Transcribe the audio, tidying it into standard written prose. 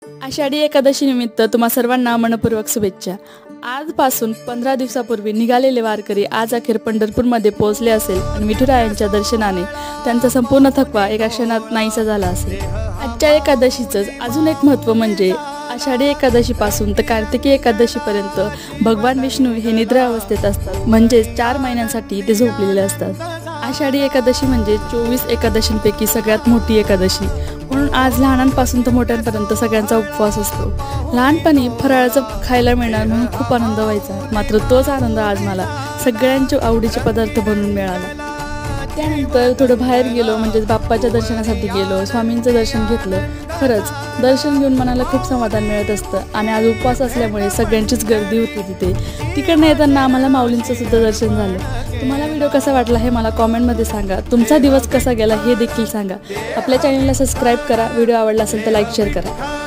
आषाढी एकादशी निमित्त तुम्हा सर्वांना मनपूर्वक शुभेच्छा। आजपासून 15 दिवसापूर्वी निघालेले वारकरी आज अखेर पंढरपूरमध्ये पोहोचले असेल आणि विठुरायांच्या दर्शनाने त्यांचा संपूर्ण थकवा एका क्षणात नाहीसा झाला असेल। आजच्या एकादशीचं अजून एक महत्त्व म्हणजे आषाढी एकादशीपासून तर कार्तिकी एकादशीपर्यंत भगवान विष्णू हे निद्रा अवस्थेत असतात, म्हणजेच 4 महिन्यांसाठी ते झोपलेले असतात। आषाढी एकादशी म्हणजे 24 एकादशींपैकी सगळ्यात मोठी एकादशी, म्हणून आज लहानांपासून तर मोठ्यांपर्यंत सगळ्यांचा उपवास असतो। लहानपणी फराळाचं खायला मिळणार म्हणून खूप आनंद व्हायचा, मात्र तोच आनंद आज मला सगळ्यांचे आवडीचे पदार्थ बनवून मिळाला। त्यानंतर थोडं बाहेर गेलो, म्हणजेच बाप्पाच्या दर्शनासाठी गेलो, स्वामींचं दर्शन घेतलं। खरंच दर्शन घेऊन मनाला खूप समाधान मिळत असतं आणि आज उपवास असल्यामुळे सगळ्यांचीच गर्दी होती तिथे। तिकडनं येताना आम्हाला माऊलींचं सुद्धा दर्शन झालं। तुम्हाला व्हिडिओ कसा वाटला हे मला कॉमेंटमध्ये सांगा। तुमचा दिवस कसा गेला हे देखील सांगा। आपल्या चॅनलला सबस्क्राईब करा, व्हिडिओ आवडला असेल तर लाईक शेअर करा।